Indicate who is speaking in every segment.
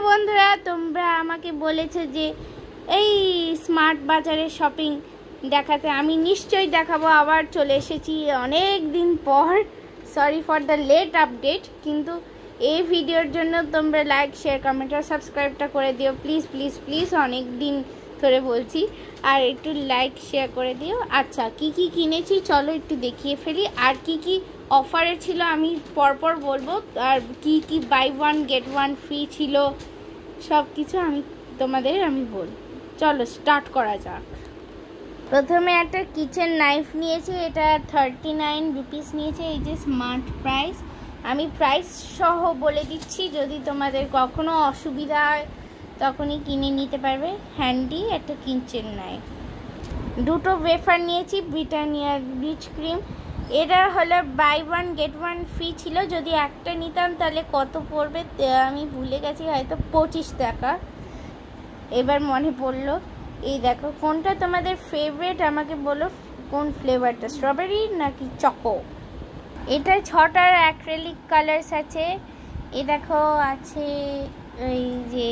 Speaker 1: বন্ধুরা তোমরা আমাকে বলেছো যে এই স্মার্ট বাজারে শপিং দেখাতে, আমি নিশ্চয়ই দেখাবো। আবার চলে এসেছি অনেক দিন পর। Sorry for the late update, কিন্তু এই ভিডিওর জন্য তোমরা লাইক শেয়ার কমেন্ট আর সাবস্ক্রাইবটা করে দিও প্লিজ প্লিজ প্লিজ। অনেক দিন ধরে বলছি, আর একটু লাইক শেয়ার করে দিও। আচ্ছা, কি কি কিনেছি চলো একটু দেখিয়ে ফেলি, আর কি কি অফারে ছিল আমি পরপর বলবো, আর কি কি buy one get one free ছিল সব কিছু আমি বলবো। চলো স্টার্ট করা যাক। প্রথমে একটা কিচেন নাইফ নিয়েছি, এটা 39 রুপিস নিয়েছে। এই যে স্মার্ট প্রাইস, আমি প্রাইস সহ বলে দিচ্ছি, যদি তোমাদের কখনো অসুবিধা হয় তখনই কিনে নিতে পারবে। হ্যান্ডি একটা কিচেন নাইফ। দুটো ওয়েফার নিয়েছি ব্রিটানিয়ার রিচ ক্রিম, এটা হলো buy one get one free ছিল। যদি একটা নিতাম তাহলে কত পড়বে আমি ভুলে গেছি, হয়তো 25 টাকা। এবার মনে পড়লো। এই দেখো, কোনটা তোমাদের ফেভারিট আমাকে বলো, কোন ফ্লেভারটা, স্ট্রবেরি নাকি চকো? এটা 6টার অ্যাক্রিলিক কালার্স আছে। এ দেখো আছে, এই যে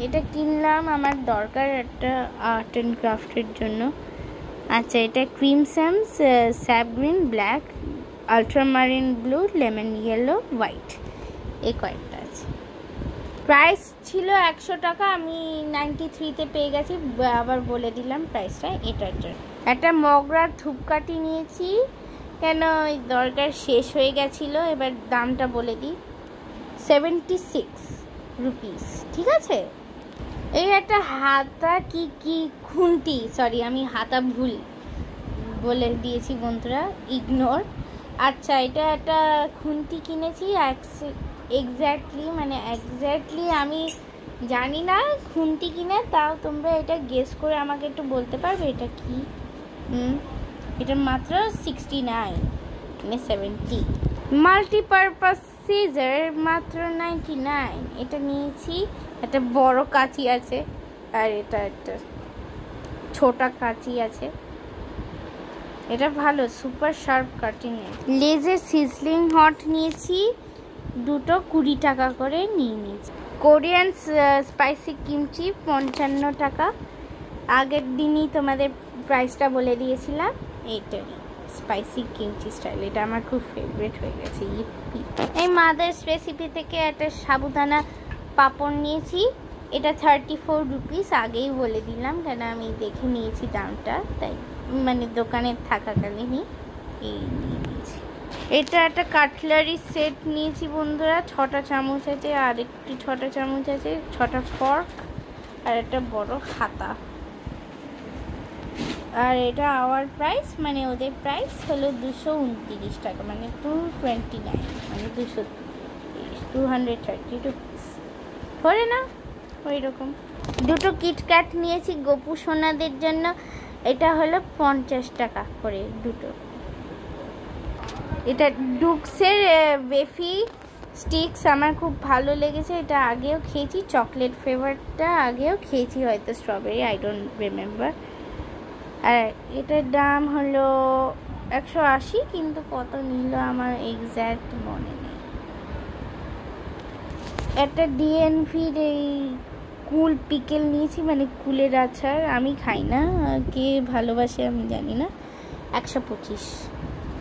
Speaker 1: এটা কিনলাম আমার দরকার একটা আর্ট অ্যান্ড ক্রাফটের জন্য। আচ্ছা, এটা crimsons, sap green, black, ultramarine blue, lemon yellow, white, এই কয়েকটা আছে। প্রাইস ছিল 100 টাকা, আমি 93-তে পেয়ে গেছি। আবার বলে দিলাম প্রাইসটা এটার জন্য। একটা মগরার ধূপকাঠি নিয়েছি, কেন দরকার শেষ হয়ে গেছিলো। এবার দামটা বলে দিই, 76 রুপিস, ঠিক আছে। এই একটা হাতা কি খুন্তি, সরি আমি হাতা ভুল বলে দিয়েছি বন্ধুরা, ইগনোর। আচ্ছা, এটা একটা খুন্তি কিনেছি, এক্স্যাক্টলি আমি জানি না খুন্তি কিনে, তাও তোমরা এটা গেস করে আমাকে একটু বলতে পারবে এটা কি? এটা মাত্র 69 মানে 70। মাল্টিপারপাস সিজার মাত্র 99, এটা নিয়েছি। একটা বড় কাঁচি আছে, আর এটা একটা ছোটা কাঁচি আছে, এটা ভালো, সুপার শার্প কাটিং। লেজের সিজলিং হট নিয়েছি, দুটো 20 টাকা করে নিয়ে নিয়েছি। কোরিয়ান স্পাইসি কিমচি 55 টাকা। আগের দিনই তোমাদের প্রাইসটা বলে দিয়েছিলাম। এইটারই স্পাইসি কিমচি স্টাইল, এটা আমার খুব ফেভারিট হয়ে গেছে। এই মাদার্স রেসিপি থেকে একটা সাবুদানা পাপড় নিয়েছি, এটা 34 রুপিস। আগেই বলে দিলাম কেন আমি দেখে নিয়েছি দামটা, তাই মানে দোকানে থাকাকালীনই এই নিয়ে নিয়েছি। এটা একটা কাটলারি সেট নিয়েছি বন্ধুরা, 6টা চামচ আছে, আর একটু 6টা চামচ আছে, 6টা ফর্ক, আর একটা বড় হাতা। আর এটা আওয়ার প্রাইস, মানে ওদের প্রাইস হলো 229 টাকা, মানে 229, মানে 230 রুপিস পড়ে না ওই রকম। দুটো কিটক্যাট নিয়েছি গোপু সোনাদের জন্য, এটা হলো 50 টাকা করে দুটো। এটা ডুক্সের বেফি স্টিক্স, আমার খুব ভালো লেগেছে। এটা আগেও খেয়েছি, চকলেট ফ্লেভারটা আগেও খেয়েছি, হয়তো স্ট্রবেরি, আই ডোন্ট রিমেম্বার। আর এটার দাম হলো 180, কিন্তু কত নিল আমার এক্স্যাক্ট মনে নেই। একটা ডিএনভির এই কুল পিকেল নিয়েছি, মানে কুলের আচার, আমি খাই না, কে ভালোবাসে আমি জানি না। 125,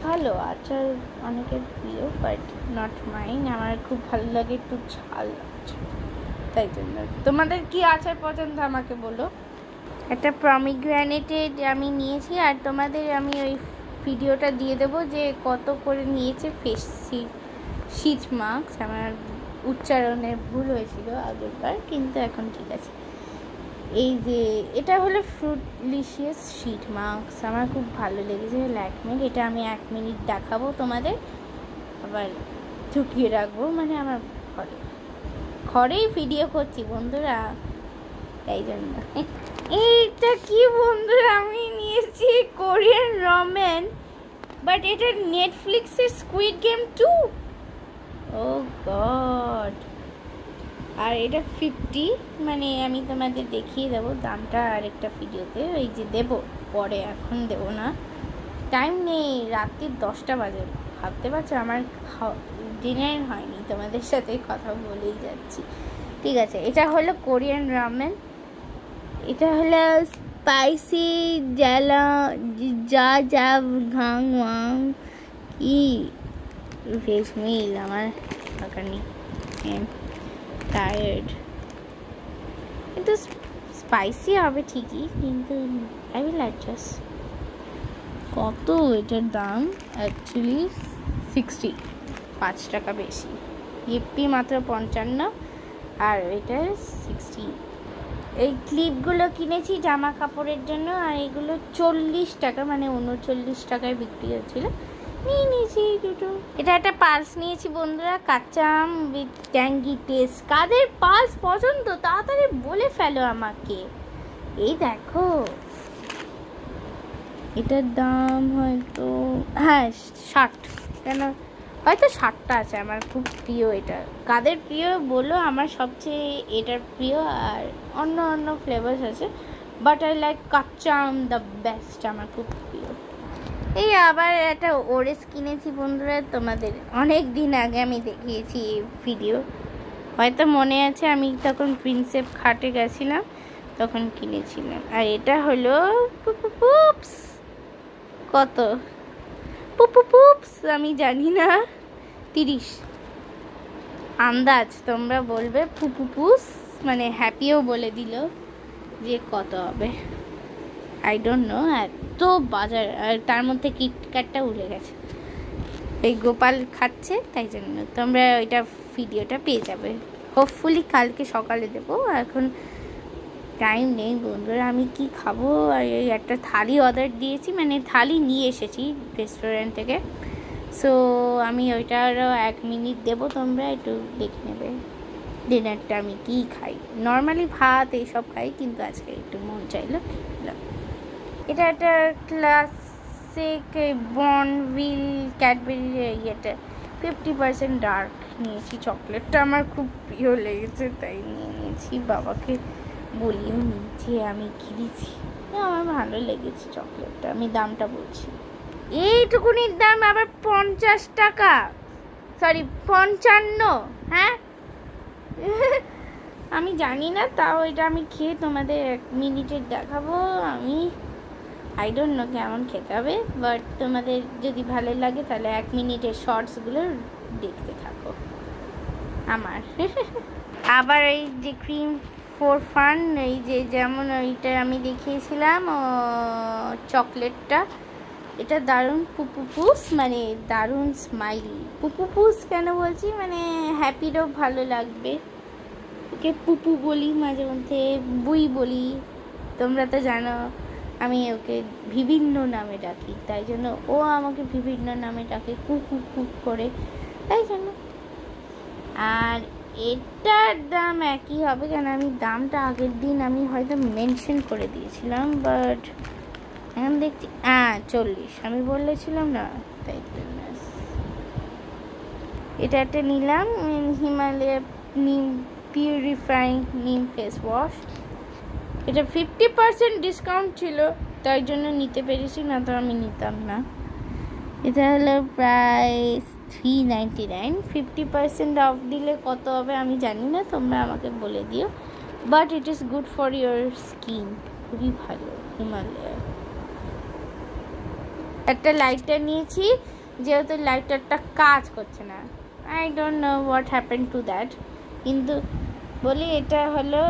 Speaker 1: ভালো আচার, অনেকের প্রিয়, বাট নট মাইন। আমার খুব ভালো লাগে একটু ঝাল আচার, তাই জন্য। তোমাদের কি আচার পছন্দ আমাকে বলো। একটা প্রমিগ্রেনেটেড আমি নিয়েছি, আর তোমাদের আমি ওই ভিডিওটা দিয়ে দেবো যে কত করে নিয়েছে ফেস শীট মাস্ক। আমার উচ্চারণের ভুল হয়েছিল আগেরবার, কিন্তু এখন ঠিক আছে। এই যে এটা হলো ফ্রুটলিশিয়াস শীট মাস্ক, আমার খুব ভালো লেগেছে, ল্যাকমের। এটা আমি 1 মিনিট দেখাবো তোমাদের, আবার ঢুকিয়ে রাখবো, মানে আমার ঘরেই ভিডিও করছি বন্ধুরা, তাই জন্য। এইটা কি বন্ধুরা, আমি নিয়েছি কোরিয়ান রমেন, বাট এটা নেটফ্লিক্সের স্কুইড গেম 2। ও গড। আর এটা 50, মানে আমি তোমাদের দেখিয়ে দেবো দামটা আরেকটা ভিডিওতে, ওই যে দেবো পরে, এখন দেবো না, টাইম নেই, রাত্রি 10টা বাজে। ভাবতে পারছো আমার ডিনার হয়নি, তোমাদের সাথে কথা বলেই যাচ্ছি। ঠিক আছে, এটা হলো কোরিয়ান রামেন। এটা হলো স্পাইসি জ্বালা যা যা ঘাং ওয়াং কি ভেজ মিল আমার দরকার নেই, টায়ার্ড। একটু স্পাইসি হবে ঠিকই, কিন্তু আই উইল অ্যাডজাস্ট। কত এটার দাম? অ্যাকচুয়ালি 60, 5 টাকা বেশি। ইপি মাত্র 55 আর এটা 60। এই ক্লিপগুলো কিনেছি জামা কাপড়ের জন্য, আর এগুলো 40 টাকা, মানে 39 টাকায় বিক্রি হচ্ছিল, নিয়ে নিয়েছি দুটো। এটা একটা পার্স নিয়েছি বন্ধুরা, কাঁচা আম উইথ ট্যাঙ্গি টেস্ট। কাদের পার্স পছন্দ তাড়াতাড়ি বলে ফেলো আমাকে। এই দেখো, এটার দাম হয়তো 60, কেন হয়তো 60টা আছে। আমার খুব প্রিয় এটা। কাদের প্রিয় বলো? আমার সবচেয়ে এটার প্রিয়, আর অন্য অন্য ফ্লেভার্স আছে, বাট আই লাইক কাঁচা আম দ্য বেস্ট, আমার খুব প্রিয়। এই আবার একটা ওরেস কিনেছি বন্ধুরা, তোমাদের অনেক দিন আগে আমি দেখিয়েছি এই ভিডিও, হয়তো মনে আছে। আমি তখন প্রিন্সেপ ঘাটে গেছিলাম, তখন কিনেছিলাম। আর এটা হলো পুপস। কত পুপস আমি জানি না, 30 আন্দাজ। তোমরা বলবে পুপুস মানে হ্যাপিও বলে দিল যে কত হবে, আই ডোন্ট নো। এত বাজার, আর তার মধ্যে কিটক্যাটটা উড়ে গেছে। এই গোপাল খাচ্ছে, তাই জন্য তোমরা ওইটা ভিডিওটা পেয়ে যাবে হোপফুলি কালকে সকালে দেবো। এখন টাইম নেই বন্ধুরা, আমি কি খাবো। আর এই একটা থালি অর্ডার দিয়েছি, মানে থালি নিয়ে এসেছি রেস্টুরেন্ট থেকে। সো আমি ওইটারও 1 মিনিট দেবো, তোমরা একটু দেখে নেবে ডিনারটা আমি কি খাই। নর্মালি ভাত এইসব খাই, কিন্তু আজকে একটু মন চাইলো। এটা একটা ক্লাসিক বর্নভিল ক্যাডবেরি ইয়েটা 50% ডার্ক নিয়েছি। চকলেটটা আমার খুব প্রিয় লেগেছে, তাই নিয়ে নিয়েছি। বাবাকে বলিও নিয়েছি আমি কিনেছি, আমার ভালো লেগেছে চকলেটটা। আমি দামটা বলছি, এইটুকুনির দাম আবার 50 টাকা, সরি 55। হ্যাঁ আমি জানি না, তাও এটা আমি খেয়ে তোমাদের 1 মিনিটে দেখাবো। আমি আই ডোন্ট নো কেমন খেতে হবে, বাট তোমাদের যদি ভালো লাগে তাহলে 1 মিনিটের শর্টসগুলো দেখতে থাকো আমার। আবার এই যে ক্রিম ফর ফান, এই যে যেমন ওইটা আমি দেখিয়েছিলাম চকলেটটা, এটা দারুণ পুপুপুস, মানে দারুণ স্মাইলি। পুপুপুস কেন বলছি, মানে হ্যাপিরও ভালো লাগবে। ওকে পুপু বলি, মাঝে মধ্যে বুই বলি। তোমরা তো জানো আমি ওকে বিভিন্ন নামে ডাকি, তাই জন্য ও আমাকে বিভিন্ন নামে ডাকে, কুকু কুক করে, তাই জন্য। আর এটার দাম একই হবে, কেন আমি দামটা আগের দিন আমি হয়তো মেনশন করে দিয়েছিলাম, বাট এখন দেখছি 40 আমি বলেছিলাম না, তাই জন্য। এটা একটা নিলাম হিমালয়া নিম পিউরিফাইং নিম ফেস ওয়াশ। এটা 50% ডিসকাউন্ট ছিল, তাই জন্য নিতে পেরেছি, না তো আমি নিতাম না। এটা হলো প্রায় 399, 50% অফ দিলে কত হবে আমি জানি না, তোমরা আমাকে বলে দিও। But it is good for your skin, খুবই ভালো হিমালয়া। একটা লাইটার নিয়েছি, যেহেতু লাইটারটা কাজ করছে না, I don't know what happen to that, কিন্তু বলি এটা হলো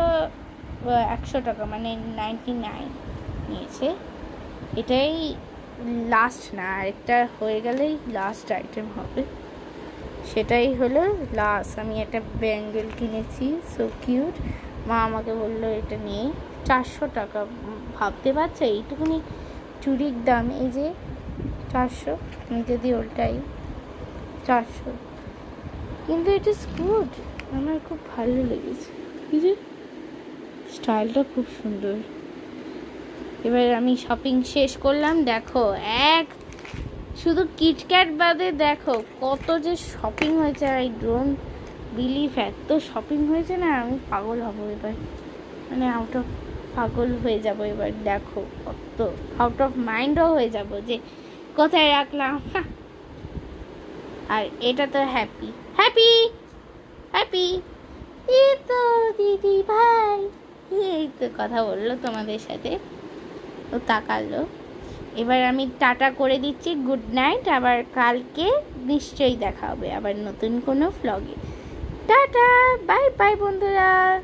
Speaker 1: 100 টাকা, মানে 99 নিয়েছে। এটাই লাস্ট না, আরেকটা হয়ে গেলেই লাস্ট আইটেম হবে, সেটাই হলো লাস্ট। আমি একটা ব্যাঙ্গেল কিনেছি, সো কিউট। মা আমাকে বললো এটা নিয়ে 400 টাকা। ভাবতে পারছো এইটুকুনি চুড়ির দাম, এই যে 400, আমি যদি ওটাই 400, কিন্তু ইট ইজ গুড, আমার খুব ভালো লেগেছে। এই যে স্টাইলটা খুব সুন্দর। এবার আমি শপিং শেষ করলাম, দেখো শুধু কিটক্যাট বাদে দেখো কত যে শপিং হয়েছে। আই ডোন্ট বিলিভ, এত শপিং হয়েছে না, আমি পাগল হব এবার, মানে পাগল হয়ে যাব এবার। দেখো কত আউট অফ মাইন্ডও হয়ে যাব যে কোথায় রাখলাম। আর এটা তো হ্যাপি হ্যাপি হ্যাপি এই তো দিদি ভাই, এই তো কথা বললো তোমাদের সাথে, ও তাকালো। এবার আমি টাটা করে দিচ্ছি, গুড নাইট। আবার কালকে নিশ্চয়ই দেখা হবে আবার নতুন কোনো ভ্লগে। টাটা, বাই বাই বন্ধুরা।